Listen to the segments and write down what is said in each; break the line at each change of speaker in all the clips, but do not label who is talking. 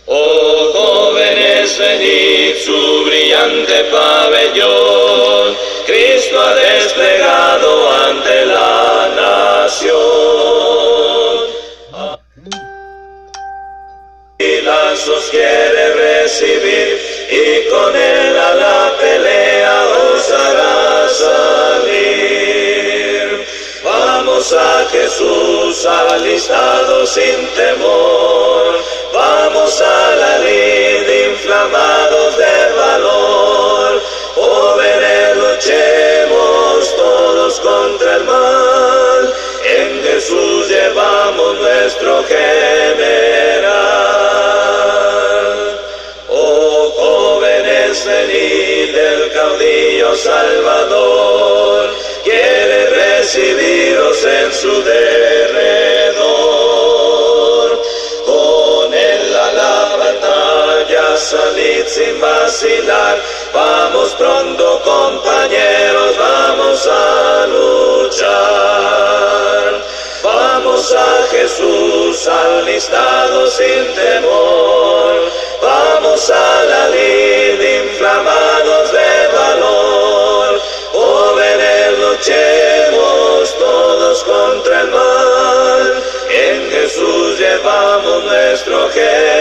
Oh jóvenes, venid, su brillante pabellón Cristo ha desplegado ante la nación. Y lazos quiere recibir y con él a la pelea os hará salir. Vamos a Jesús alistado sin temor, vamos a la lid inflamados de valor. Jóvenes, luchemos todos contra el mal, en Jesús llevamos nuestro general. Oh jóvenes, venid, el caudillo Salvador quiere recibiros en su derredor. Con él a la batalla salid sin vacilar, vamos pronto compañeros, vamos a luchar. Vamos a Jesús alistado sin temor, vamos a la lid inflamados de valor. Jóvenes, luchemos todos contra el mal, en Jesús llevamos nuestro general.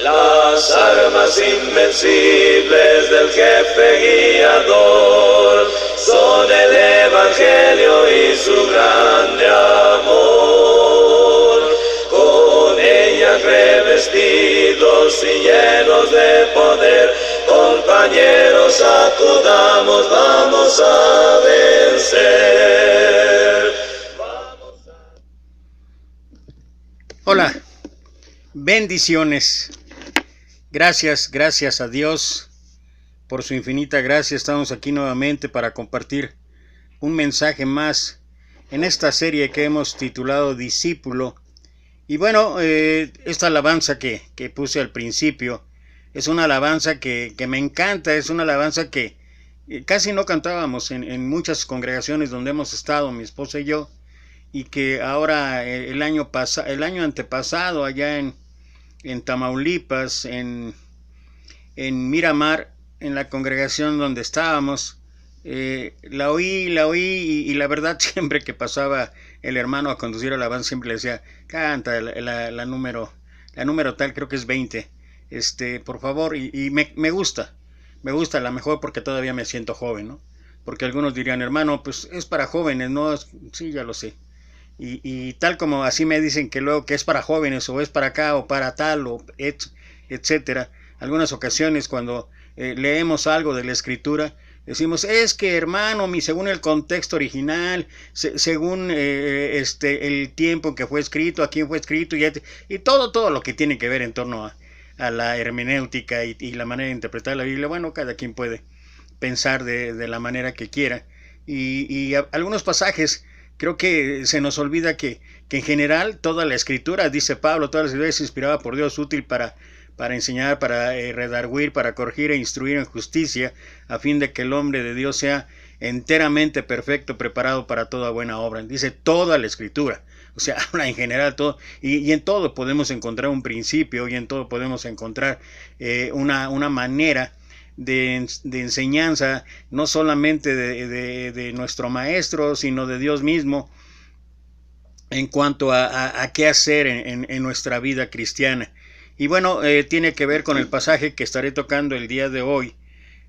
Las armas invencibles del jefe guiador son el evangelio y su grande amor. Con ellas revestidos y llenos de poder, compañeros, acudamos, vamos a vencer.
Hola, bendiciones. Gracias a Dios por su infinita gracia. Estamos aquí nuevamente para compartir un mensaje más en esta serie que hemos titulado Discípulo. Y bueno, esta alabanza que puse al principio es una alabanza que me encanta, es una alabanza que casi no cantábamos en muchas congregaciones donde hemos estado, mi esposa y yo, y que ahora el año antepasado allá en Tamaulipas, en Miramar, en la congregación donde estábamos, la oí y la verdad siempre que pasaba el hermano a conducir alabanza siempre le decía, canta la número tal, creo que es 20, por favor, y me gusta, a lo mejor porque todavía me siento joven, ¿no? Porque algunos dirían, hermano, pues es para jóvenes, ¿no? Sí, ya lo sé. Y tal como así me dicen que luego que es para jóvenes o es para acá o para tal o etcétera. Algunas ocasiones cuando leemos algo de la escritura decimos, es que hermano, según el contexto original, según el tiempo en que fue escrito, a quién fue escrito y todo lo que tiene que ver en torno a la hermenéutica y la manera de interpretar la Biblia. Bueno, cada quien puede pensar de la manera que quiera. Y algunos pasajes creo que se nos olvida que en general toda la escritura, dice Pablo, toda la escritura es inspirada por Dios, útil para enseñar, para redarguir, para corregir e instruir en justicia, a fin de que el hombre de Dios sea enteramente perfecto, preparado para toda buena obra. Dice toda la escritura, o sea, habla en general todo, y en todo podemos encontrar un principio, y en todo podemos encontrar una manera de enseñanza, no solamente de nuestro maestro, sino de Dios mismo, en cuanto a qué hacer en nuestra vida cristiana. Y bueno, tiene que ver con el pasaje que estaré tocando el día de hoy.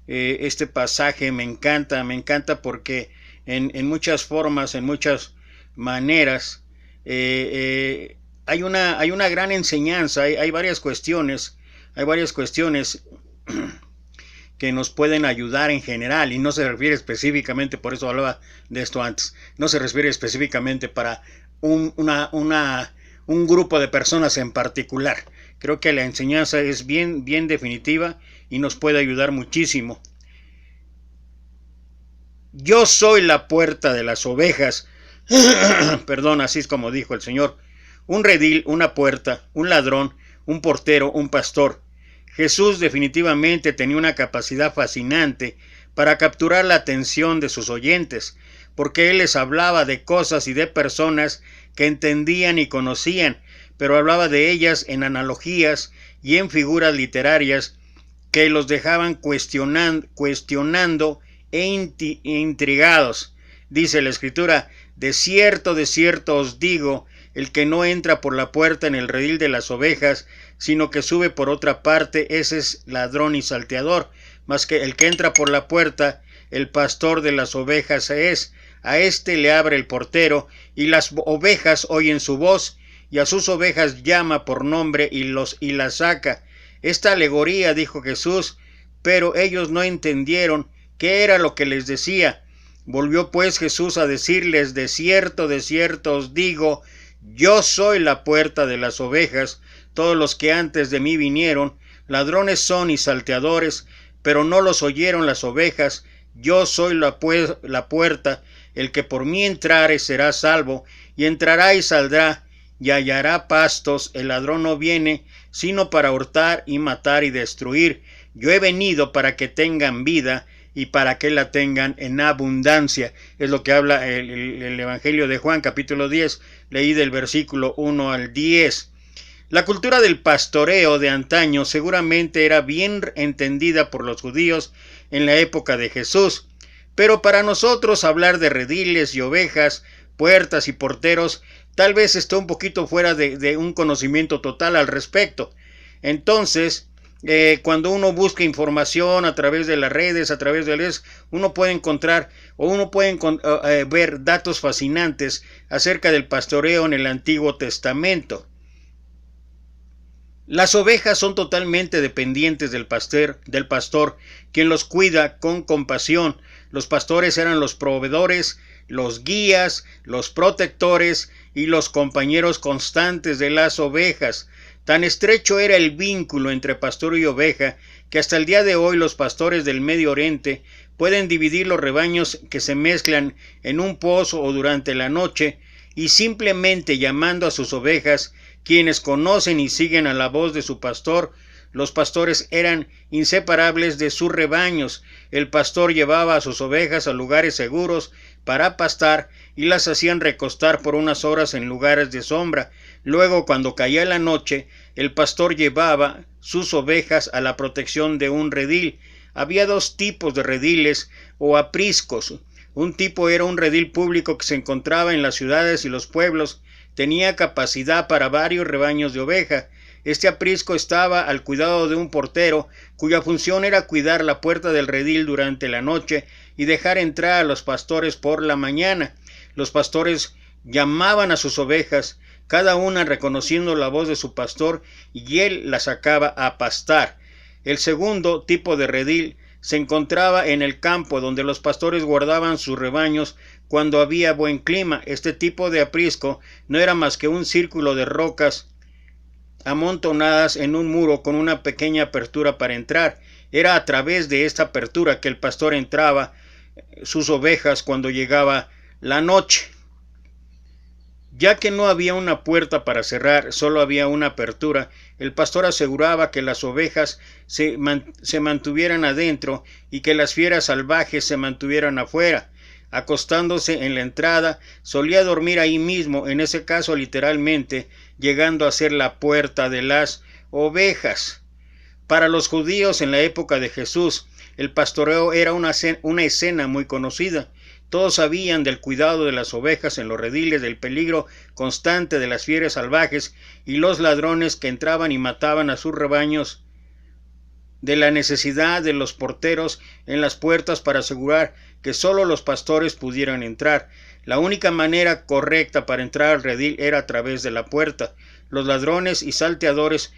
Este pasaje me encanta porque en muchas formas, en muchas maneras, hay una gran enseñanza, hay varias cuestiones que nos pueden ayudar en general, y no se refiere específicamente, por eso hablaba de esto antes, no se refiere específicamente para un grupo de personas en particular. Creo que la enseñanza es bien definitiva y nos puede ayudar muchísimo. Yo soy la puerta de las ovejas. Perdón, así es como dijo el Señor. Un redil, una puerta, un ladrón, un portero, un pastor. Jesús definitivamente tenía una capacidad fascinante para capturar la atención de sus oyentes, porque él les hablaba de cosas y de personas que entendían y conocían, pero hablaba de ellas en analogías y en figuras literarias que los dejaban cuestionando e intrigados. Dice la Escritura: de cierto os digo, el que no entra por la puerta en el redil de las ovejas, sino que sube por otra parte, ese es ladrón y salteador. Mas que el que entra por la puerta, el pastor de las ovejas es. A éste le abre el portero, y las ovejas oyen su voz, y a sus ovejas llama por nombre y las saca. Esta alegoría dijo Jesús, pero ellos no entendieron qué era lo que les decía. Volvió pues Jesús a decirles: de cierto os digo, yo soy la puerta de las ovejas. Todos los que antes de mí vinieron, ladrones son y salteadores, pero no los oyeron las ovejas. Yo soy la puerta. El que por mí entrare será salvo, y entrará y saldrá, y hallará pastos. El ladrón no viene, sino para hurtar y matar y destruir. Yo he venido para que tengan vida, y para que la tengan en abundancia. Es lo que habla el Evangelio de Juan, capítulo 10, leí del versículo 1 al 10. La cultura del pastoreo de antaño seguramente era bien entendida por los judíos en la época de Jesús, pero para nosotros hablar de rediles y ovejas, puertas y porteros, tal vez está un poquito fuera de un conocimiento total al respecto. Entonces, cuando uno busca información a través de las redes, uno puede encontrar ver datos fascinantes acerca del pastoreo en el Antiguo Testamento. Las ovejas son totalmente dependientes del pastor, quien los cuida con compasión. Los pastores eran los proveedores, los guías, los protectores y los compañeros constantes de las ovejas. Tan estrecho era el vínculo entre pastor y oveja que hasta el día de hoy los pastores del Medio Oriente pueden dividir los rebaños que se mezclan en un pozo o durante la noche, y simplemente llamando a sus ovejas, quienes conocen y siguen a la voz de su pastor. Los pastores eran inseparables de sus rebaños. El pastor llevaba a sus ovejas a lugares seguros para pastar y las hacían recostar por unas horas en lugares de sombra. Luego, cuando caía la noche, el pastor llevaba sus ovejas a la protección de un redil. Había dos tipos de rediles o apriscos. Un tipo era un redil público que se encontraba en las ciudades y los pueblos. Tenía capacidad para varios rebaños de oveja. Este aprisco estaba al cuidado de un portero, cuya función era cuidar la puerta del redil durante la noche y dejar entrar a los pastores por la mañana. Los pastores llamaban a sus ovejas, cada una reconociendo la voz de su pastor, y él las sacaba a pastar. El segundo tipo de redil se encontraba en el campo, donde los pastores guardaban sus rebaños cuando había buen clima. Este tipo de aprisco no era más que un círculo de rocas amontonadas en un muro con una pequeña apertura para entrar. Era a través de esta apertura que el pastor entraba sus ovejas cuando llegaba la noche. Ya que no había una puerta para cerrar, solo había una apertura, el pastor aseguraba que las ovejas se mantuvieran adentro y que las fieras salvajes se mantuvieran afuera. Acostándose en la entrada, solía dormir ahí mismo, en ese caso literalmente, llegando a ser la puerta de las ovejas. Para los judíos en la época de Jesús, el pastoreo era una escena muy conocida. Todos sabían del cuidado de las ovejas en los rediles, del peligro constante de las fieras salvajes y los ladrones que entraban y mataban a sus rebaños, de la necesidad de los porteros en las puertas para asegurar que solo los pastores pudieran entrar. La única manera correcta para entrar al redil era a través de la puerta. Los ladrones y salteadores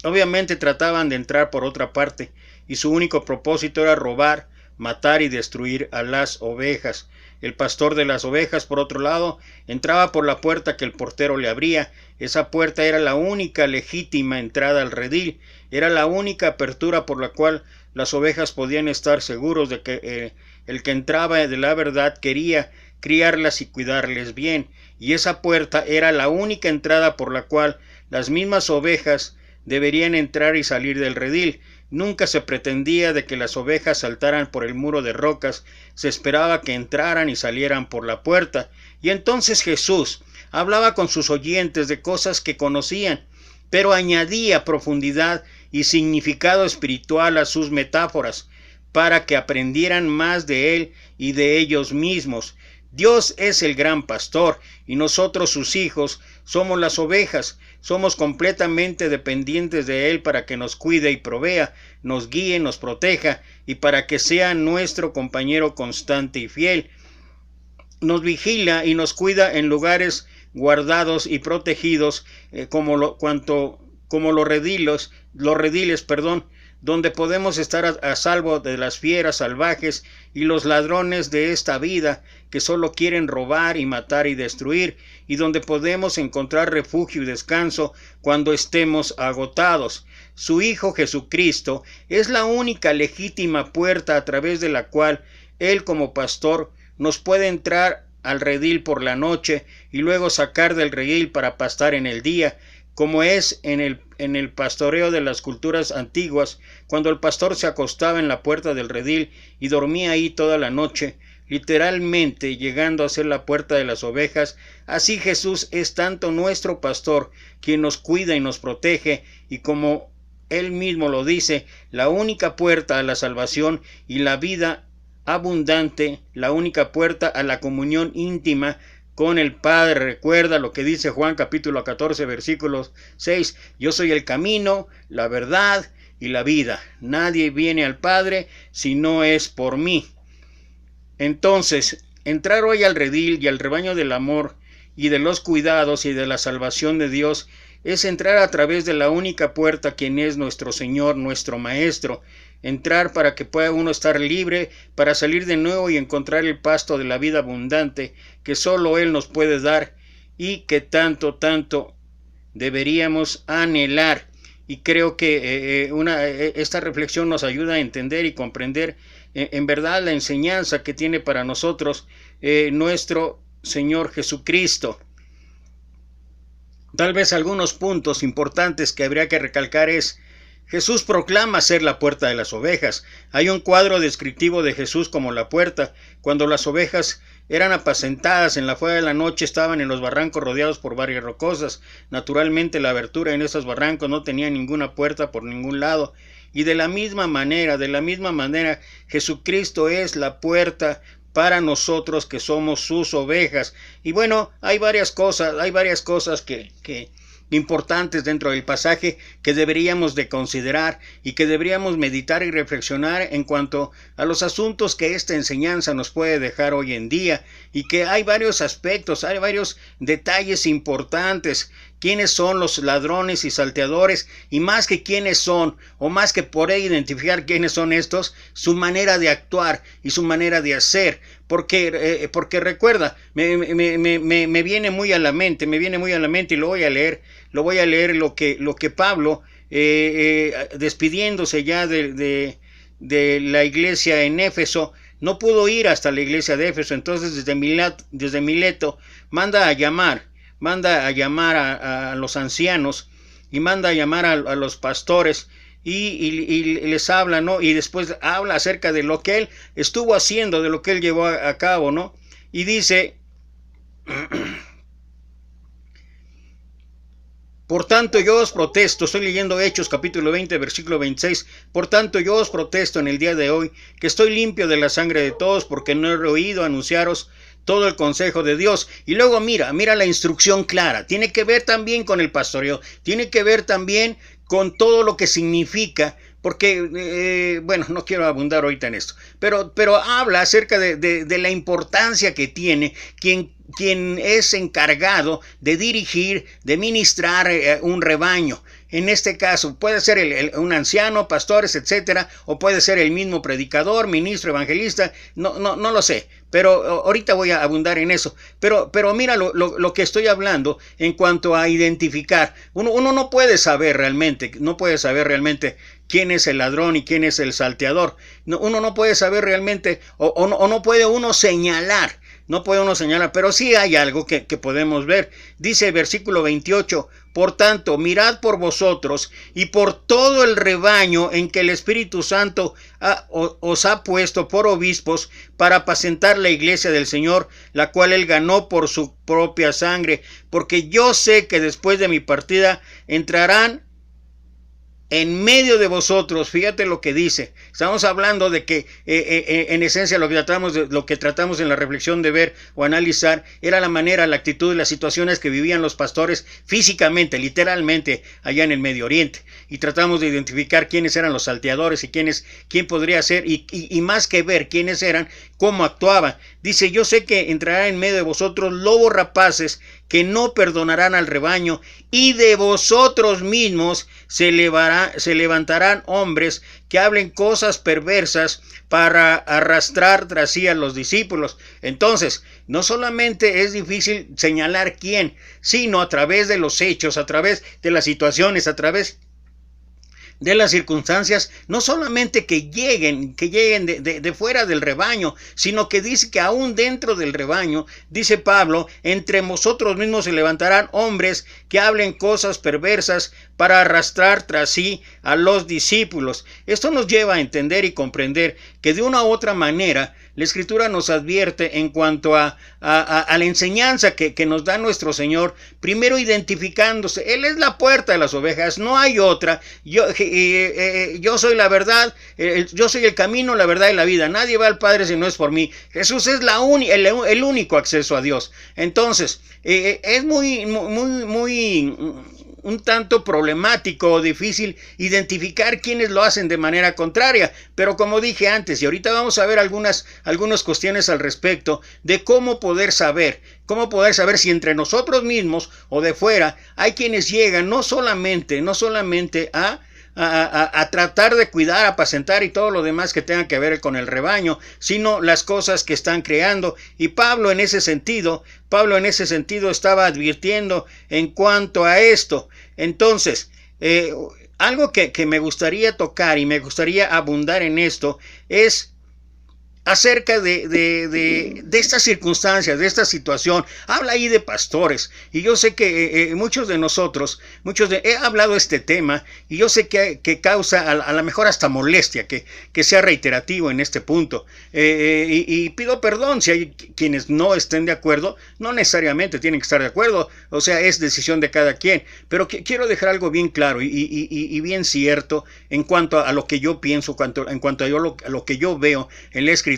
obviamente trataban de entrar por otra parte, y su único propósito era robar, matar y destruir a las ovejas. El pastor de las ovejas, por otro lado, entraba por la puerta que el portero le abría. Esa puerta era la única legítima entrada al redil, era la única apertura por la cual las ovejas podían estar seguros de que el que entraba de la verdad quería criarlas y cuidarles bien, y esa puerta era la única entrada por la cual las mismas ovejas deberían entrar y salir del redil. Nunca se pretendía de que las ovejas saltaran por el muro de rocas, se esperaba que entraran y salieran por la puerta. Y entonces Jesús hablaba con sus oyentes de cosas que conocían, pero añadía profundidad y significado espiritual a sus metáforas, para que aprendieran más de Él y de ellos mismos. Dios es el gran pastor y nosotros sus hijos somos las ovejas. Somos completamente dependientes de Él para que nos cuide y provea, nos guíe, nos proteja y para que sea nuestro compañero constante y fiel. Nos vigila y nos cuida en lugares guardados y protegidos como los rediles, donde podemos estar a salvo de las fieras salvajes y los ladrones de esta vida que solo quieren robar y matar y destruir, y donde podemos encontrar refugio y descanso cuando estemos agotados. Su Hijo Jesucristo es la única legítima puerta a través de la cual Él como pastor nos puede entrar al redil por la noche y luego sacar del redil para pastar en el día, como es en el pastoreo de las culturas antiguas, cuando el pastor se acostaba en la puerta del redil y dormía ahí toda la noche, literalmente llegando a ser la puerta de las ovejas. Así Jesús es tanto nuestro pastor, quien nos cuida y nos protege, y como Él mismo lo dice, la única puerta a la salvación y la vida abundante, la única puerta a la comunión íntima con el Padre. Recuerda lo que dice Juan capítulo 14 versículos 6, yo soy el camino, la verdad y la vida. Nadie viene al Padre si no es por mí. Entonces, entrar hoy al redil y al rebaño del amor y de los cuidados y de la salvación de Dios es entrar a través de la única puerta, quien es nuestro Señor, nuestro Maestro. Entrar para que pueda uno estar libre, para salir de nuevo y encontrar el pasto de la vida abundante que solo Él nos puede dar y que tanto deberíamos anhelar. Y creo que esta reflexión nos ayuda a entender y comprender en verdad la enseñanza que tiene para nosotros nuestro Señor Jesucristo. Tal vez algunos puntos importantes que habría que recalcar es: Jesús proclama ser la puerta de las ovejas. Hay un cuadro descriptivo de Jesús como la puerta. Cuando las ovejas eran apacentadas en la fuga de la noche, estaban en los barrancos rodeados por varias rocosas. Naturalmente la abertura en esos barrancos no tenía ninguna puerta por ningún lado. Y de la misma manera, Jesucristo es la puerta para nosotros que somos sus ovejas. Y bueno, hay varias cosas que importantes dentro del pasaje que deberíamos de considerar y que deberíamos meditar y reflexionar en cuanto a los asuntos que esta enseñanza nos puede dejar hoy en día, y que hay varios aspectos, hay varios detalles importantes. ¿Quiénes son los ladrones y salteadores? Y más que quiénes son, o más que poder identificar quiénes son estos, su manera de actuar y su manera de hacer. Porque recuerda, me viene muy a la mente, y lo voy a leer lo que Pablo, despidiéndose ya de la iglesia en Éfeso, no pudo ir hasta la iglesia de Éfeso. Entonces desde Mileto manda a llamar a los ancianos y manda a llamar a los pastores y les habla, ¿no? Y después habla acerca de lo que él estuvo haciendo, de lo que él llevó a cabo, ¿no? Y dice: por tanto yo os protesto, estoy leyendo Hechos capítulo 20 versículo 26, por tanto yo os protesto en el día de hoy que estoy limpio de la sangre de todos, porque no he oído anunciaros todo el consejo de Dios. Y luego mira la instrucción clara, tiene que ver también con el pastoreo, tiene que ver también con todo lo que significa, porque, bueno, no quiero abundar ahorita en esto, pero habla acerca de la importancia que tiene quien es encargado de dirigir, de ministrar un rebaño. En este caso puede ser un anciano, pastores, etcétera, o puede ser el mismo predicador, ministro, evangelista, no lo sé, pero ahorita voy a abundar en eso. Pero mira lo que estoy hablando en cuanto a identificar. Uno no puede saber realmente quién es el ladrón y quién es el salteador. Uno no puede saber realmente, o no puede uno señalar no podemos señalar, pero sí hay algo que podemos ver. Dice el versículo 28, por tanto, mirad por vosotros y por todo el rebaño en que el Espíritu Santo os ha puesto por obispos para apacentar la iglesia del Señor, la cual él ganó por su propia sangre, porque yo sé que después de mi partida entrarán en medio de vosotros. Fíjate lo que dice. Estamos hablando de que en esencia lo que tratamos en la reflexión de ver o analizar era la manera, la actitud y las situaciones que vivían los pastores físicamente, literalmente, allá en el Medio Oriente. Y tratamos de identificar quiénes eran los salteadores y quién podría ser, y más que ver quiénes eran, cómo actuaban. Dice, yo sé que entrarán en medio de vosotros lobos rapaces que no perdonarán al rebaño, y de vosotros mismos se levantarán hombres que hablen cosas perversas para arrastrar tras sí a los discípulos. Entonces, no solamente es difícil señalar quién, sino a través de los hechos, a través de las situaciones, a través de las circunstancias, no solamente que lleguen de fuera del rebaño, sino que dice que aún dentro del rebaño, dice Pablo, entre vosotros mismos se levantarán hombres que hablen cosas perversas para arrastrar tras sí a los discípulos. Esto nos lleva a entender y comprender que de una u otra manera la Escritura nos advierte en cuanto a la enseñanza que nos da nuestro Señor, primero identificándose. Él es la puerta de las ovejas, no hay otra. Yo soy la verdad, yo soy el camino, la verdad y la vida. Nadie va al Padre si no es por mí. Jesús es el único acceso a Dios. Entonces, es muy un tanto problemático o difícil identificar quiénes lo hacen de manera contraria, pero como dije antes, y ahorita vamos a ver algunas cuestiones al respecto de cómo poder saber si entre nosotros mismos o de fuera hay quienes llegan no solamente a tratar de cuidar, apacentar y todo lo demás que tenga que ver con el rebaño, sino las cosas que están creando. Y Pablo en ese sentido estaba advirtiendo en cuanto a esto. Entonces, algo que me gustaría tocar y me gustaría abundar en esto es acerca de estas circunstancias, de esta situación. Habla ahí de pastores, y yo sé que muchos de nosotros, he hablado este tema, y yo sé que causa a lo mejor hasta molestia que sea reiterativo en este punto, y pido perdón si hay quienes no estén de acuerdo. No necesariamente tienen que estar de acuerdo, o sea, es decisión de cada quien, pero quiero dejar algo bien claro y bien cierto en cuanto a lo que yo pienso, en cuanto a lo que yo veo en la Escritura,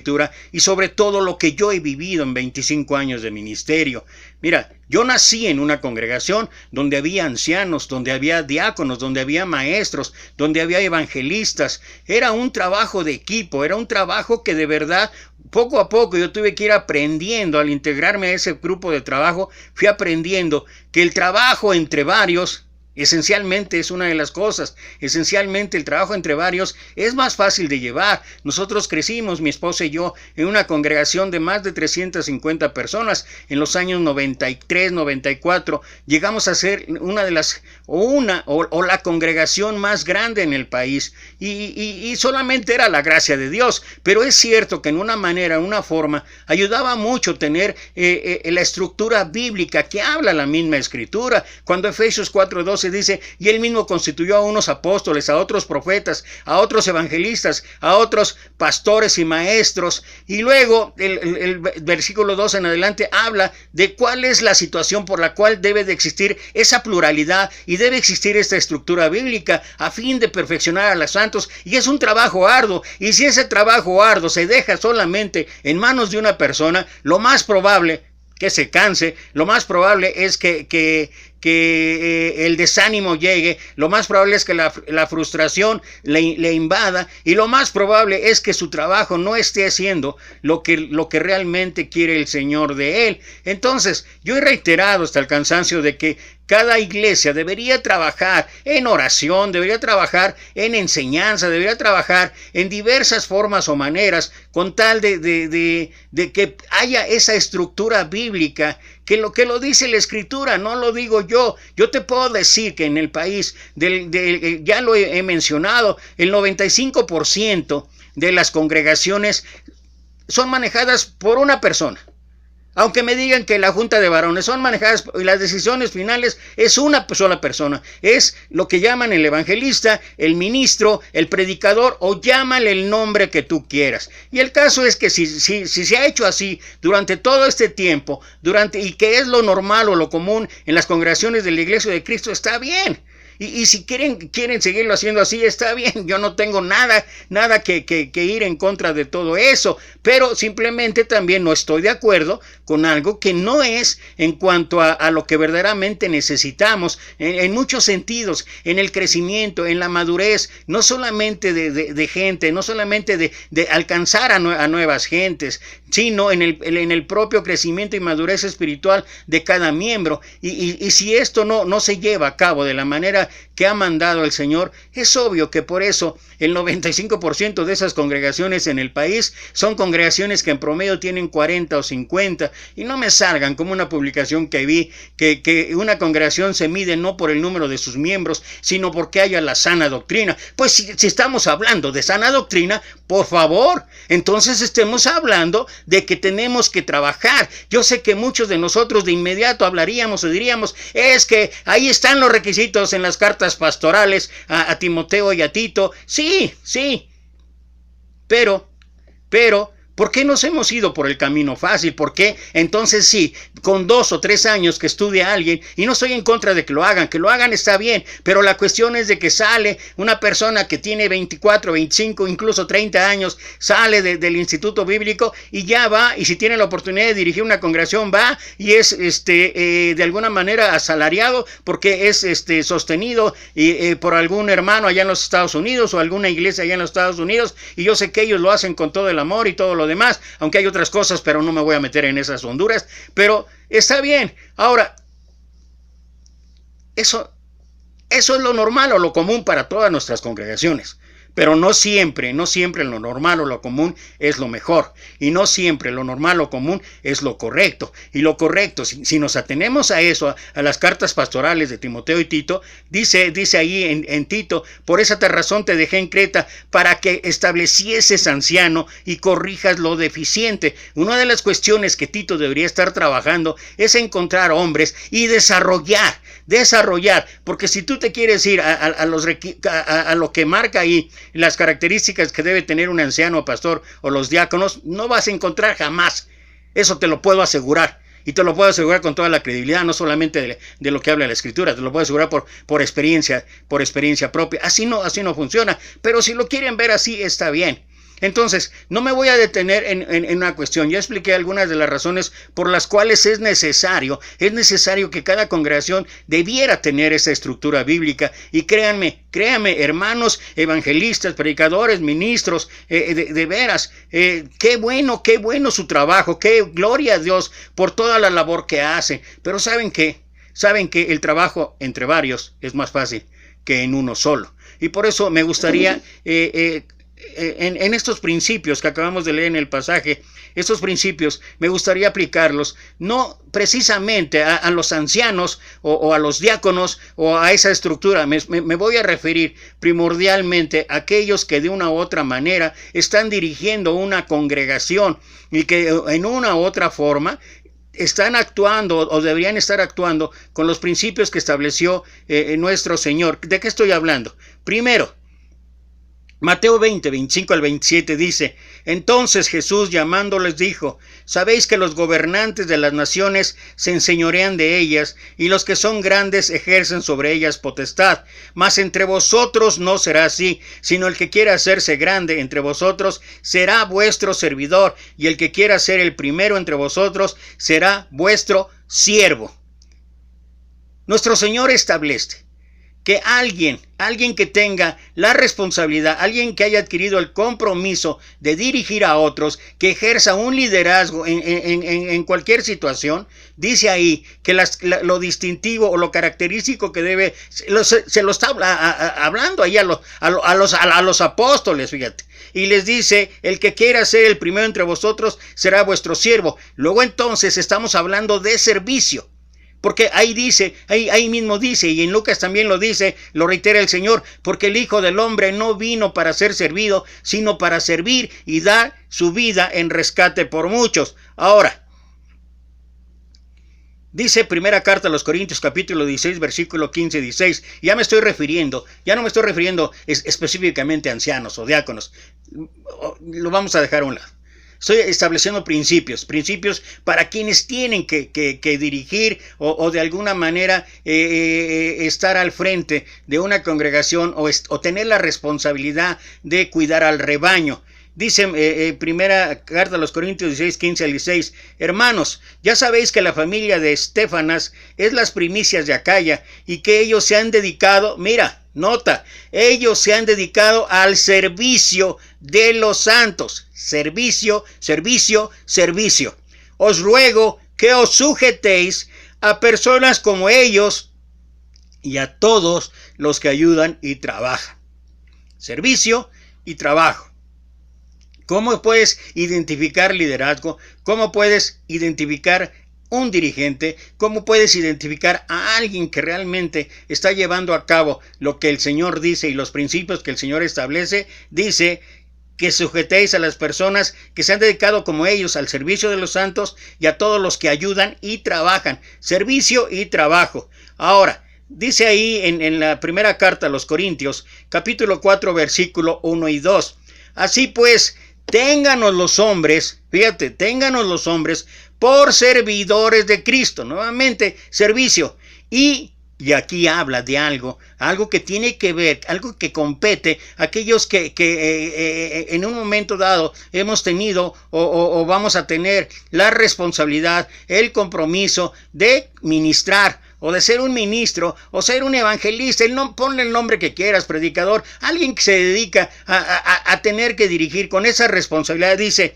y sobre todo lo que yo he vivido en 25 años de ministerio. Mira, yo nací en una congregación donde había ancianos, donde había diáconos, donde había maestros, donde había evangelistas. Era un trabajo de equipo, era un trabajo que de verdad poco a poco yo tuve que ir aprendiendo. Al integrarme a ese grupo de trabajo, fui aprendiendo que el trabajo entre varios esencialmente es una de las cosas. Esencialmente el trabajo entre varios es más fácil de llevar. Nosotros crecimos, mi esposa y yo, en una congregación de más de 350 personas. En los años 93, 94, llegamos a ser la congregación más grande en el país. Y solamente era la gracia de Dios. Pero es cierto que en una manera, en una forma, ayudaba mucho tener la estructura bíblica que habla la misma Escritura. Cuando Efesios 4:12 dice, y él mismo constituyó a unos apóstoles, a otros profetas, a otros evangelistas, a otros pastores y maestros. Y luego el versículo 2 en adelante habla de cuál es la situación por la cual debe de existir esa pluralidad y debe existir esta estructura bíblica a fin de perfeccionar a los santos. Y es un trabajo arduo, y si ese trabajo arduo se deja solamente en manos de una persona, lo más probable que se canse, lo más probable es que el desánimo llegue, lo más probable es que la frustración le invada, y lo más probable es que su trabajo no esté haciendo lo que realmente quiere el Señor de él. Entonces, yo he reiterado hasta el cansancio de que cada iglesia debería trabajar en oración, debería trabajar en enseñanza, debería trabajar en diversas formas o maneras con tal de que haya esa estructura bíblica que lo dice la Escritura, no lo digo yo. Yo te puedo decir que en el país, ya lo he mencionado, el 95% de las congregaciones son manejadas por una persona. Aunque me digan que la junta de varones son manejadas y las decisiones finales es una sola persona. Es lo que llaman el evangelista, el ministro, el predicador o llámale el nombre que tú quieras. Y el caso es que si se ha hecho así durante todo este tiempo, y que es lo normal o lo común en las congregaciones de la Iglesia de Cristo, está bien. Y si quieren seguirlo haciendo así, está bien. Yo no tengo nada que ir en contra de todo eso. Pero simplemente también no estoy de acuerdo con algo que no es en cuanto a lo que verdaderamente necesitamos. En muchos sentidos, en el crecimiento, en la madurez, no solamente de gente, no solamente de alcanzar a nuevas gentes, sino en el propio crecimiento y madurez espiritual de cada miembro. Y si esto no se lleva a cabo de la manera que ha mandado el Señor, es obvio que por eso el 95% de esas congregaciones en el país son congregaciones que en promedio tienen 40 o 50, y no me salgan como una publicación que vi, que una congregación se mide no por el número de sus miembros, sino porque haya la sana doctrina. Pues si estamos hablando de sana doctrina, por favor, entonces estemos hablando de que tenemos que trabajar. Yo sé que muchos de nosotros de inmediato hablaríamos o diríamos, es que ahí están los requisitos en las cartas pastorales a Timoteo y a Tito. Sí, pero, ¿por qué nos hemos ido por el camino fácil? ¿Por qué? Entonces sí, con 2 o 3 años que estudie alguien, y no estoy en contra de que lo hagan está bien, pero la cuestión es de que sale una persona que tiene 24, 25, incluso 30 años, sale del instituto bíblico y ya va, y si tiene la oportunidad de dirigir una congregación, va y es de alguna manera asalariado, porque es sostenido por algún hermano allá en los Estados Unidos o alguna iglesia allá en los Estados Unidos, y yo sé que ellos lo hacen con todo el amor y todo lo demás, aunque hay otras cosas, pero no me voy a meter en esas honduras, pero está bien. Ahora, eso es lo normal o lo común para todas nuestras congregaciones, pero no siempre lo normal o lo común es lo mejor, y no siempre lo normal o común es lo correcto. Y lo correcto, si nos atenemos a eso, a las cartas pastorales de Timoteo y Tito, dice ahí en Tito, por esa razón te dejé en Creta, para que establecieses anciano y corrijas lo deficiente. Una de las cuestiones que Tito debería estar trabajando es encontrar hombres y desarrollar, porque si tú te quieres ir a lo que marca ahí las características que debe tener un anciano pastor o los diáconos, no vas a encontrar jamás. Eso te lo puedo asegurar, y te lo puedo asegurar con toda la credibilidad, no solamente de lo que habla la Escritura, te lo puedo asegurar por experiencia propia. Así no funciona, pero si lo quieren ver así, está bien. Entonces, no me voy a detener en una cuestión. Ya expliqué algunas de las razones por las cuales es necesario que cada congregación debiera tener esa estructura bíblica. Y créanme, hermanos evangelistas, predicadores, ministros, de veras, qué bueno su trabajo, qué gloria a Dios por toda la labor que hace. Pero ¿saben qué? El trabajo entre varios es más fácil que en uno solo. Y por eso me gustaría en estos principios que acabamos de leer en el pasaje, estos principios me gustaría aplicarlos no precisamente a los ancianos o a los diáconos o a esa estructura. Me voy a referir primordialmente a aquellos que de una u otra manera están dirigiendo una congregación y que en una u otra forma están actuando o deberían estar actuando con los principios que estableció nuestro Señor. ¿De qué estoy hablando? Primero, Mateo 20, 25 al 27 dice: entonces Jesús llamándoles dijo: sabéis que los gobernantes de las naciones se enseñorean de ellas, y los que son grandes ejercen sobre ellas potestad. Mas entre vosotros no será así, sino el que quiera hacerse grande entre vosotros será vuestro servidor, y el que quiera ser el primero entre vosotros será vuestro siervo. Nuestro Señor establece que alguien que tenga la responsabilidad, alguien que haya adquirido el compromiso de dirigir a otros, que ejerza un liderazgo en cualquier situación, dice ahí que lo distintivo o lo característico que debe, se lo está hablando ahí a los apóstoles, fíjate. Y les dice: el que quiera ser el primero entre vosotros será vuestro siervo. Luego entonces estamos hablando de servicio. Porque ahí mismo dice, y en Lucas también lo dice, lo reitera el Señor: porque el Hijo del Hombre no vino para ser servido, sino para servir y dar su vida en rescate por muchos. Ahora, Dice primera carta a los Corintios, capítulo 16, versículo 15-16. Ya no me estoy refiriendo específicamente a ancianos o diáconos. Lo vamos a dejar a un lado. Estoy estableciendo principios para quienes tienen que dirigir o de alguna manera estar al frente de una congregación o tener la responsabilidad de cuidar al rebaño. Dice primera carta a los Corintios 16, 15-16, hermanos, ya sabéis que la familia de Estéfanas es las primicias de Acaya y que ellos se han dedicado, mira, nota, ellos se han dedicado al servicio de los santos. Servicio. Os ruego que os sujetéis a personas como ellos y a todos los que ayudan y trabajan. Servicio y trabajo. ¿Cómo puedes identificar liderazgo? ¿Cómo puedes identificar un dirigente? ¿Cómo puedes identificar a alguien que realmente está llevando a cabo lo que el Señor dice y los principios que el Señor establece? Dice que sujetéis a las personas que se han dedicado como ellos al servicio de los santos y a todos los que ayudan y trabajan. Servicio y trabajo. Ahora, dice ahí en la primera carta a los Corintios, capítulo 4, versículo 1 y 2. Así pues, ténganos los hombres por servidores de Cristo. Nuevamente, servicio. Y aquí habla de algo que tiene que ver, algo que compete a aquellos que en un momento dado hemos tenido o vamos a tener la responsabilidad, el compromiso de ministrar, o de ser un ministro, o ser un evangelista. Ponle el nombre que quieras, predicador, alguien que se dedica a tener que dirigir con esa responsabilidad. Dice,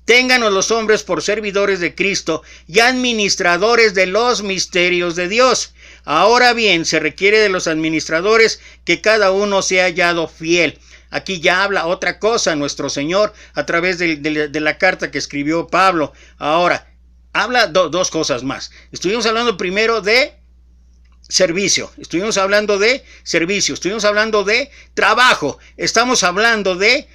ténganos los hombres por servidores de Cristo y administradores de los misterios de Dios. Ahora bien, se requiere de los administradores que cada uno sea hallado fiel. Aquí ya habla otra cosa nuestro Señor a través de la carta que escribió Pablo. Ahora, habla dos cosas más. Estuvimos hablando primero de servicio, estuvimos hablando de trabajo, estamos hablando de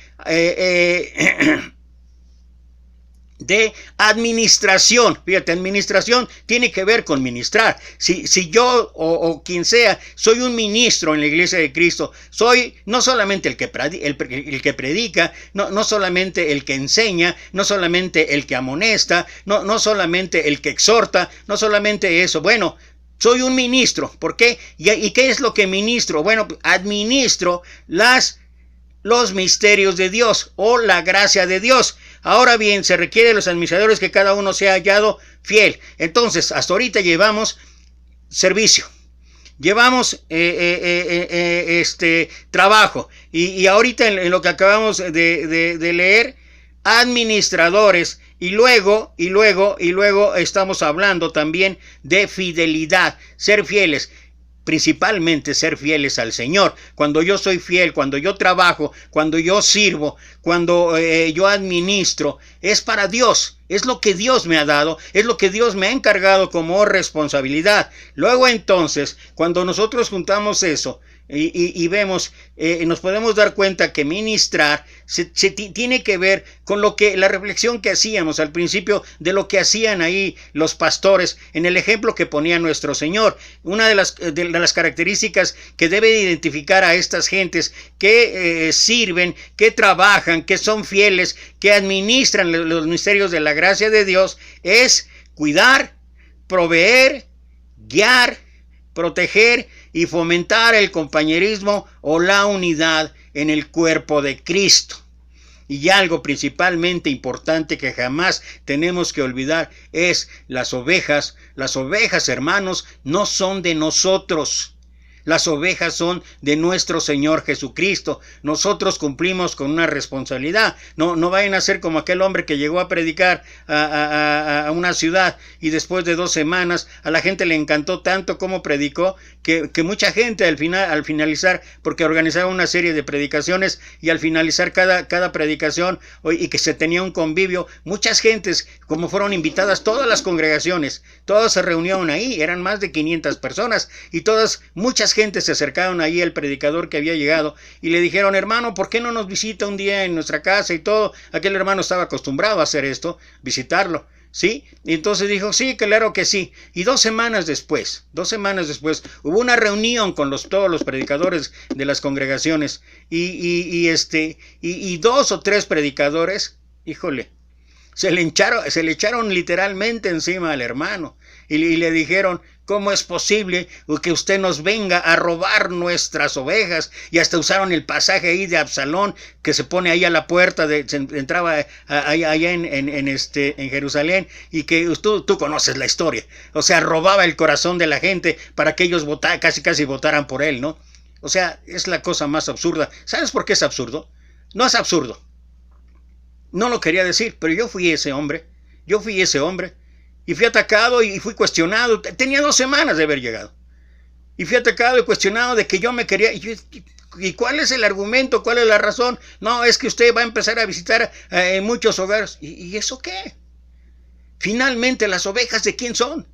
administración. Fíjate, administración tiene que ver con ministrar. Si yo o quien sea soy un ministro en la iglesia de Cristo, soy no solamente el que predica, no solamente el que enseña, no solamente el que amonesta, no solamente el que exhorta, no solamente eso. Bueno, soy un ministro. ¿Por qué? ¿Y qué es lo que ministro? Bueno, administro los misterios de Dios o la gracia de Dios. Ahora bien, se requiere de los administradores que cada uno sea hallado fiel. Entonces, hasta ahorita llevamos servicio, llevamos trabajo, y ahorita en lo que acabamos de leer, administradores, y luego estamos hablando también de fidelidad, ser fieles. Principalmente ser fieles al Señor. Cuando yo soy fiel, cuando yo trabajo, cuando yo sirvo, cuando yo administro, es para Dios. Es lo que Dios me ha dado, es lo que Dios me ha encargado como responsabilidad. Luego entonces, cuando nosotros juntamos eso y vemos, nos podemos dar cuenta que ministrar tiene que ver con la reflexión que hacíamos al principio de lo que hacían ahí los pastores en el ejemplo que ponía nuestro Señor. Una de las características que debe identificar a estas gentes que sirven, que trabajan, que son fieles, que administran los misterios de la gracia de Dios, es cuidar, proveer, guiar, proteger y fomentar el compañerismo o la unidad en el cuerpo de Cristo. Y algo principalmente importante que jamás tenemos que olvidar es las ovejas. Las ovejas, hermanos, no son de nosotros. Las ovejas son de nuestro Señor Jesucristo. Nosotros cumplimos con una responsabilidad. No vayan a ser como aquel hombre que llegó a predicar a una ciudad y después de 2 semanas a la gente le encantó tanto como predicó que mucha gente al finalizar, porque organizaba una serie de predicaciones y al finalizar cada predicación y que se tenía un convivio, muchas gentes, como fueron invitadas todas las congregaciones, todas se reunieron ahí, eran más de 500 personas y muchas gentes se acercaron ahí al predicador que había llegado y le dijeron: hermano, ¿por qué no nos visita un día en nuestra casa y todo? Aquel hermano estaba acostumbrado a hacer esto, visitarlo. ¿Sí? Y entonces dijo, sí, claro que sí. Y 2 semanas después, hubo una reunión con todos los predicadores de las congregaciones y 2 o 3 predicadores, híjole, se le echaron literalmente encima al hermano y le dijeron, ¿cómo es posible que usted nos venga a robar nuestras ovejas? Y hasta usaron el pasaje ahí de Absalón, que se pone ahí a la puerta, entraba allá en Jerusalén, y que tú conoces la historia. O sea, robaba el corazón de la gente para que ellos casi votaran por él, ¿no? O sea, es la cosa más absurda. ¿Sabes por qué es absurdo? No es absurdo. No lo quería decir, pero yo fui ese hombre. Y fui atacado y fui cuestionado. Tenía 2 semanas de haber llegado. Y fui atacado y cuestionado de que yo me quería... ¿Y cuál es el argumento? ¿Cuál es la razón? No, es que usted va a empezar a visitar muchos hogares. ¿Y eso qué? Finalmente, ¿las ovejas de quién son?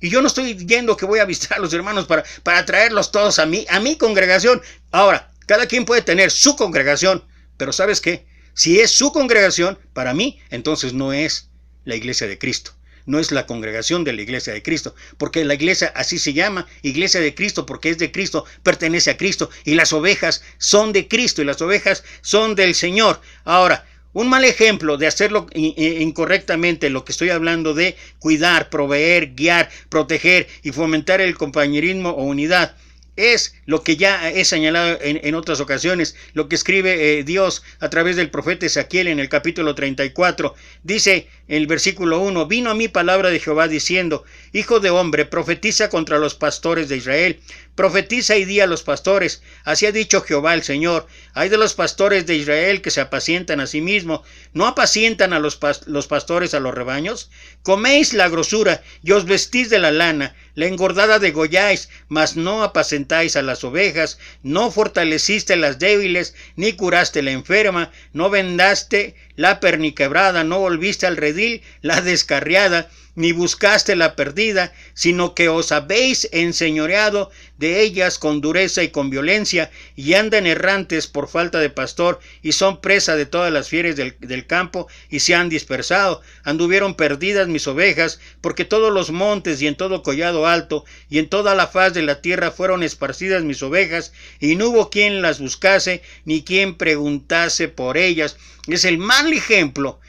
Y yo no estoy diciendo que voy a visitar a los hermanos para traerlos todos a mi congregación. Ahora, cada quien puede tener su congregación. Pero ¿sabes qué? Si es su congregación, para mí, entonces no es la iglesia de Cristo. No es la congregación de la iglesia de Cristo, porque la iglesia así se llama, iglesia de Cristo, porque es de Cristo, pertenece a Cristo, y las ovejas son de Cristo, y las ovejas son del Señor. Ahora, un mal ejemplo de hacerlo incorrectamente, lo que estoy hablando de cuidar, proveer, guiar, proteger y fomentar el compañerismo o unidad, es lo que ya he señalado en otras ocasiones, lo que escribe Dios a través del profeta Ezequiel en el capítulo 34. Dice en el versículo 1, vino a mí palabra de Jehová diciendo, hijo de hombre, profetiza contra los pastores de Israel, profetiza y di a los pastores, así ha dicho Jehová el Señor, hay de los pastores de Israel que se apacientan a sí mismos, ¿no apacientan a los pastores a los rebaños? Coméis la grosura y os vestís de la lana, la engordada degolláis, mas no apacentáis a las ovejas, no fortaleciste las débiles, ni curaste la enferma, no vendaste la perniquebrada, no volviste al redil la descarriada, ni buscaste la perdida, sino que os habéis enseñoreado de ellas con dureza y con violencia, y andan errantes por falta de pastor, y son presa de todas las fieras del campo, y se han dispersado. Anduvieron perdidas mis ovejas, porque todos los montes y en todo collado alto, y en toda la faz de la tierra fueron esparcidas mis ovejas, y no hubo quien las buscase, ni quien preguntase por ellas. Es el mal ejemplo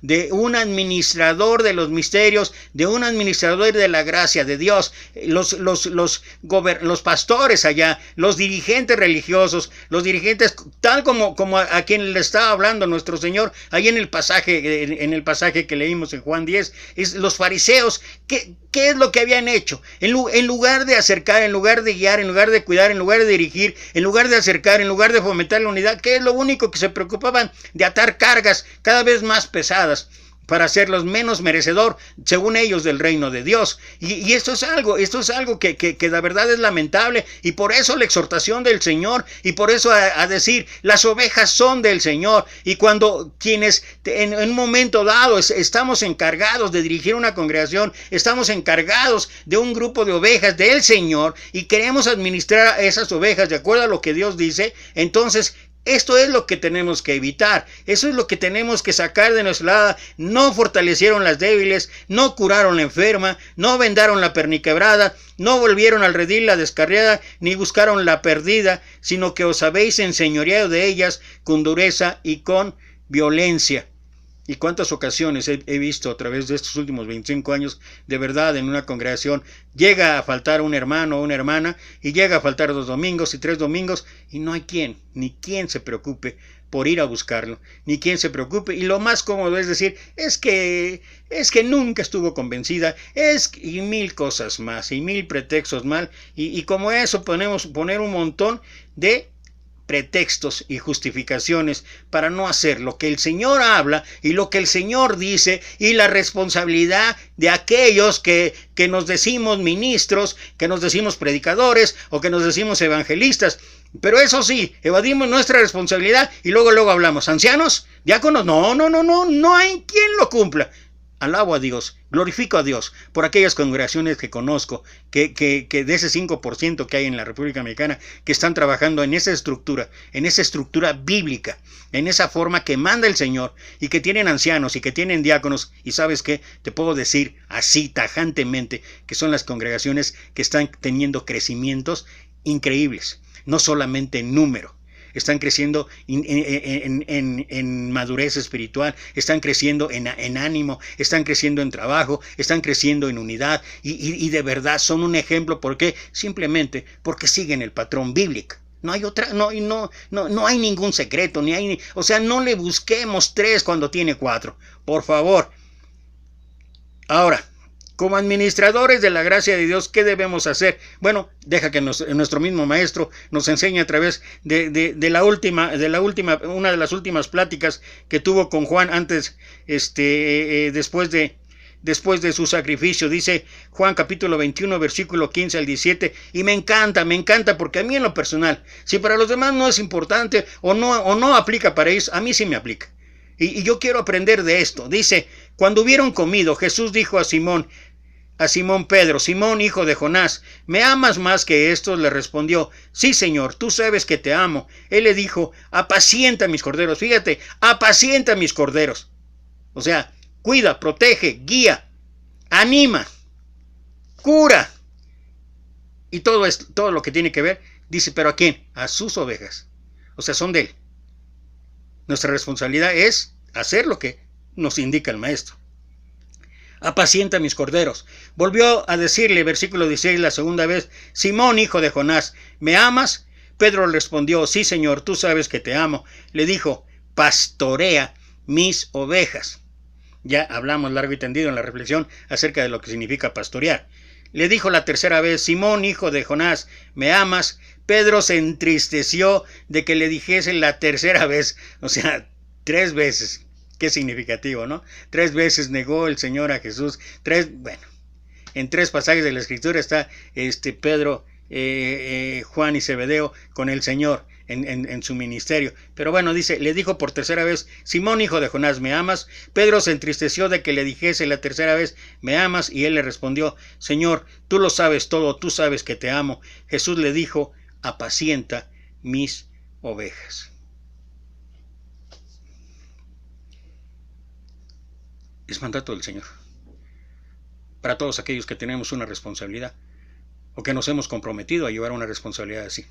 de un administrador de los misterios, de un administrador de la gracia de Dios. Los pastores allá, los dirigentes religiosos, los dirigentes, tal como a quien le estaba hablando nuestro Señor, ahí en el pasaje que leímos en Juan 10, es los fariseos. ¿Qué es lo que habían hecho? En lugar de acercar, en lugar de guiar, en lugar de cuidar, en lugar de dirigir, en lugar de acercar, en lugar de fomentar la unidad, ¿qué es lo único que se preocupaban? De atar cargas cada vez más pesadas para hacerlos menos merecedor, según ellos, del reino de Dios. Y esto es algo que la verdad es lamentable, y por eso la exhortación del Señor, y por eso a decir, las ovejas son del Señor, y cuando quienes en un momento dado estamos encargados de dirigir una congregación, estamos encargados de un grupo de ovejas del Señor, y queremos administrar a esas ovejas de acuerdo a lo que Dios dice, entonces esto es lo que tenemos que evitar, eso es lo que tenemos que sacar de nuestra lado. No fortalecieron las débiles, no curaron la enferma, no vendaron la perniquebrada, no volvieron al redil la descarriada, ni buscaron la perdida, sino que os habéis enseñoreado de ellas con dureza y con violencia. ¿Y cuántas ocasiones he visto a través de estos últimos 25 años, de verdad, en una congregación, llega a faltar un hermano o una hermana, y llega a faltar 2 domingos y 3 domingos, y no hay ni quien se preocupe por ir a buscarlo, ni quien se preocupe, y lo más cómodo es decir, es que nunca estuvo convencida, y 1000 cosas más, y 1000 pretextos mal, y como eso poner un montón de pretextos y justificaciones para no hacer lo que el Señor habla y lo que el Señor dice, y la responsabilidad de aquellos que nos decimos ministros, que nos decimos predicadores o que nos decimos evangelistas. Pero eso sí, evadimos nuestra responsabilidad y luego hablamos. ¿Ancianos? ¿Diáconos? No hay quien lo cumpla. alabo a Dios, glorifico a Dios por aquellas congregaciones que conozco, que de ese 5% que hay en la República Mexicana, que están trabajando en esa estructura bíblica, en esa forma que manda el Señor, y que tienen ancianos y que tienen diáconos. Y ¿sabes qué? Te puedo decir así tajantemente que son las congregaciones que están teniendo crecimientos increíbles, no solamente en número. Están creciendo en madurez espiritual, están creciendo en ánimo, están creciendo en trabajo, están creciendo en unidad, y de verdad son un ejemplo. ¿Por qué? Simplemente porque siguen el patrón bíblico. No hay otra, no hay ningún secreto, o sea, no le busquemos 3 cuando tiene 4, por favor. Ahora, como administradores de la gracia de Dios, ¿qué debemos hacer? Bueno, deja que nuestro mismo maestro nos enseñe a través de una de las últimas pláticas que tuvo con Juan antes, después de su sacrificio. Dice Juan capítulo 21, versículo 15 al 17, y me encanta, porque a mí en lo personal, si para los demás no es importante o no aplica para ellos, a mí sí me aplica. Y yo quiero aprender de esto. Dice: cuando hubieron comido, Jesús dijo a Simón Pedro: Simón, hijo de Jonás, ¿me amas más que estos? Le respondió: sí, Señor, tú sabes que te amo. Él le dijo: apacienta mis corderos. Fíjate, apacienta mis corderos. O sea, cuida, protege, guía, anima, cura. Y todo lo que tiene que ver, dice, ¿pero a quién? A sus ovejas. O sea, son de él. Nuestra responsabilidad es hacer lo que nos indica el maestro. Apacienta mis corderos. Volvió a decirle, versículo 16, la segunda vez: Simón, hijo de Jonás, ¿me amas? Pedro le respondió: sí, Señor, tú sabes que te amo. Le dijo: pastorea mis ovejas. Ya hablamos largo y tendido en la reflexión acerca de lo que significa pastorear. Le dijo la tercera vez: Simón, hijo de Jonás, ¿me amas? Pedro se entristeció de que le dijese la tercera vez, o sea, 3 veces. Qué significativo, ¿no? 3 veces negó el Señor a Jesús. En 3 pasajes de la Escritura está Pedro, Juan y Zebedeo con el Señor en su ministerio. Pero bueno, dice, le dijo por tercera vez: Simón, hijo de Jonás, ¿me amas? Pedro se entristeció de que le dijese la tercera vez: ¿me amas? Y él le respondió: Señor, tú lo sabes todo, tú sabes que te amo. Jesús le dijo: apacienta mis ovejas. Es mandato del Señor para todos aquellos que tenemos una responsabilidad o que nos hemos comprometido a llevar una responsabilidad así.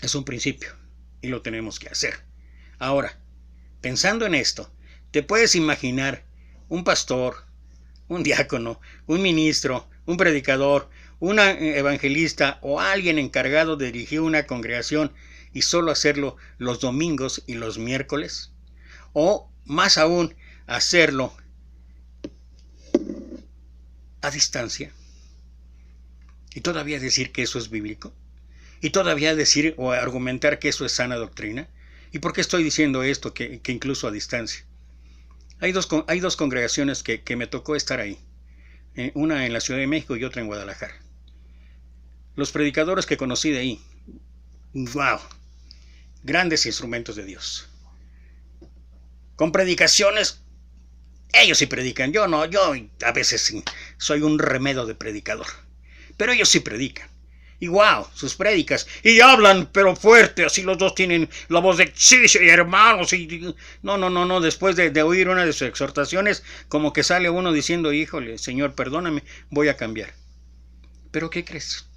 Es un principio y lo tenemos que hacer. Ahora, pensando en esto, ¿te puedes imaginar un pastor, un diácono, un ministro, un predicador, un evangelista o alguien encargado de dirigir una congregación y solo hacerlo los domingos y los miércoles? O más aún, hacerlo a distancia y todavía decir que eso es bíblico, y todavía decir o argumentar que eso es sana doctrina. ¿Y por qué estoy diciendo esto, que incluso a distancia? Hay dos congregaciones que me tocó estar ahí, una en la Ciudad de México y otra en Guadalajara. Los predicadores que conocí de ahí, wow, grandes instrumentos de Dios, con predicaciones. Ellos sí predican, yo no, yo a veces sí, soy un remedo de predicador, pero ellos sí predican. Y wow, sus prédicas, y hablan pero fuerte, así los dos tienen la voz de sí, hermanos, y no, después de oír una de sus exhortaciones, como que sale uno diciendo: híjole, Señor, perdóname, voy a cambiar. ¿Pero qué crees?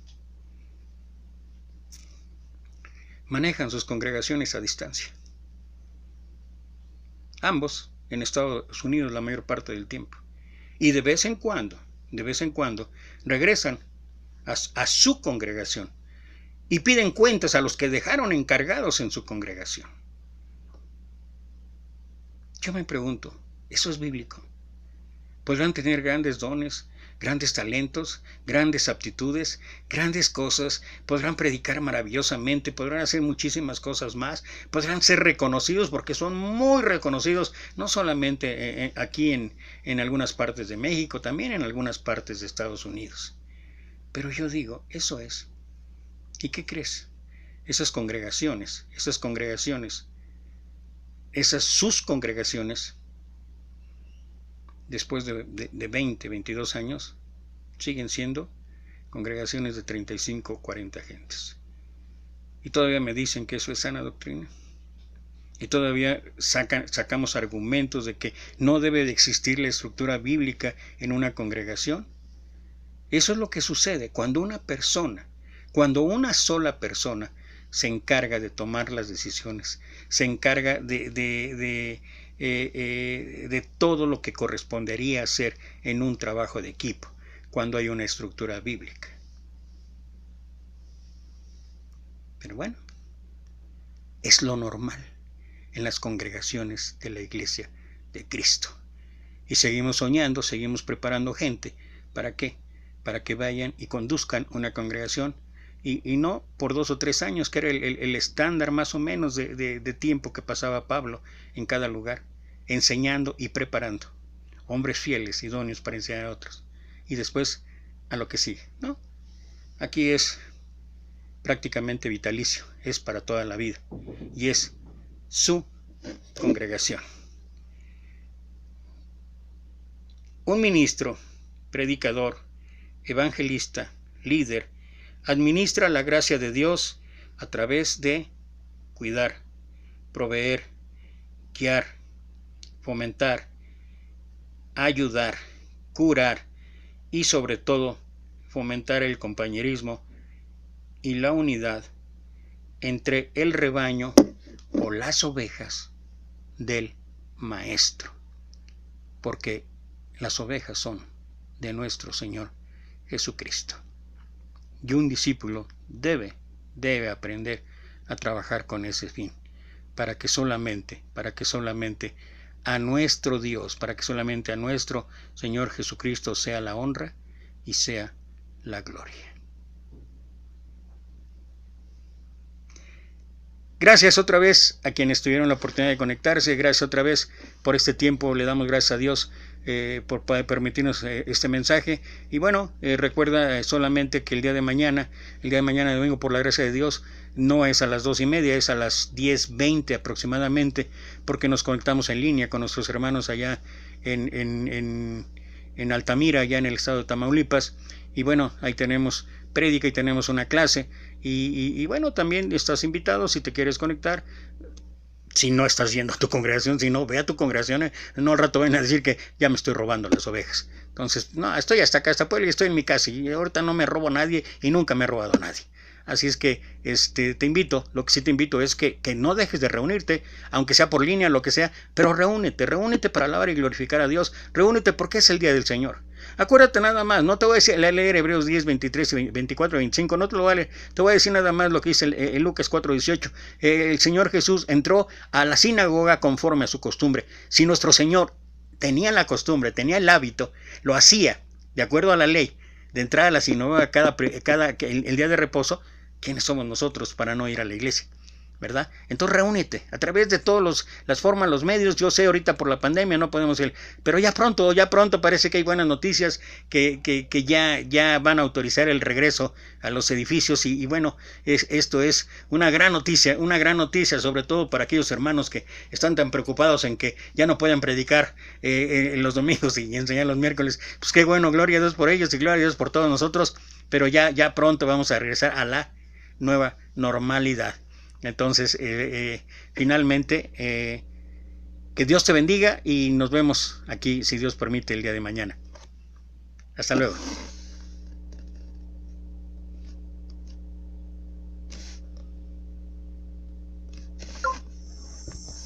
Manejan sus congregaciones a distancia. Ambos en Estados Unidos la mayor parte del tiempo. Y de vez en cuando regresan a su congregación y piden cuentas a los que dejaron encargados en su congregación. Yo me pregunto, ¿eso es bíblico? Podrán tener grandes dones, grandes talentos, grandes aptitudes, grandes cosas, podrán predicar maravillosamente, podrán hacer muchísimas cosas más, podrán ser reconocidos, porque son muy reconocidos, no solamente aquí en algunas partes de México, también en algunas partes de Estados Unidos. Pero yo digo, eso es. ¿Y qué crees? Sus congregaciones, después de 20, 22 años, siguen siendo congregaciones de 35, 40 gentes. Y todavía me dicen que eso es sana doctrina. Y todavía sacamos argumentos de que no debe de existir la estructura bíblica en una congregación. Eso es lo que sucede cuando cuando una sola persona se encarga de tomar las decisiones, se encarga de todo lo que correspondería hacer en un trabajo de equipo, cuando hay una estructura bíblica. Pero bueno, es lo normal en las congregaciones de la Iglesia de Cristo. Y seguimos soñando, seguimos preparando gente. ¿Para qué? Para que vayan y conduzcan una congregación, y no por 2 o 3 años, que era el estándar más o menos de tiempo que pasaba Pablo en cada lugar, enseñando y preparando hombres fieles, idóneos para enseñar a otros, y después a lo que sigue, ¿no? Aquí es prácticamente vitalicio, es para toda la vida, y es su congregación. Un ministro, predicador, evangelista, líder, administra la gracia de Dios a través de cuidar, proveer, guiar, fomentar, ayudar, curar y sobre todo fomentar el compañerismo y la unidad entre el rebaño o las ovejas del Maestro, porque las ovejas son de nuestro Señor Jesucristo. Y un discípulo debe aprender a trabajar con ese fin, para que solamente a nuestro Dios, para que solamente a nuestro Señor Jesucristo sea la honra y sea la gloria. Gracias otra vez a quienes tuvieron la oportunidad de conectarse. Gracias otra vez por este tiempo. Le damos gracias a Dios por permitirnos este mensaje. Y bueno, recuerda solamente que el día de mañana, domingo, por la gracia de Dios, no es a las 2:30, es a las 10:20 aproximadamente, porque nos conectamos en línea con nuestros hermanos allá en Altamira, allá en el estado de Tamaulipas. Y bueno, ahí tenemos prédica y tenemos una clase. Y bueno, también estás invitado si te quieres conectar. Si no estás yendo a tu congregación, si no, ve a tu congregación, no al rato ven a decir que ya me estoy robando las ovejas. Entonces, no, estoy hasta acá, hasta Puebla, y estoy en mi casa, y ahorita no me robo a nadie y nunca me he robado a nadie. Así es que te invito, lo que sí te invito es que no dejes de reunirte, aunque sea por línea, lo que sea, pero reúnete para alabar y glorificar a Dios. Reúnete porque es el día del Señor. Acuérdate nada más, no te voy a decir leer Hebreos 10, 23, 24, 25, no te lo voy a leer, te voy a decir nada más lo que dice Lucas 4, 18. El Señor Jesús entró a la sinagoga conforme a su costumbre. Si nuestro Señor tenía la costumbre, tenía el hábito, lo hacía de acuerdo a la ley, de entrar a la sinagoga el día de reposo, ¿quiénes somos nosotros para no ir a la iglesia? ¿Verdad? Entonces reúnete a través de todas las formas, los medios. Yo sé, ahorita por la pandemia no podemos ir, pero ya pronto parece que hay buenas noticias, que ya van a autorizar el regreso a los edificios, y bueno, esto es una gran noticia, sobre todo para aquellos hermanos que están tan preocupados en que ya no puedan predicar en los domingos y enseñar los miércoles. Pues qué bueno, gloria a Dios por ellos y gloria a Dios por todos nosotros, pero ya pronto vamos a regresar a la nueva normalidad. Entonces, finalmente, que Dios te bendiga y nos vemos aquí, si Dios permite, el día de mañana. Hasta luego.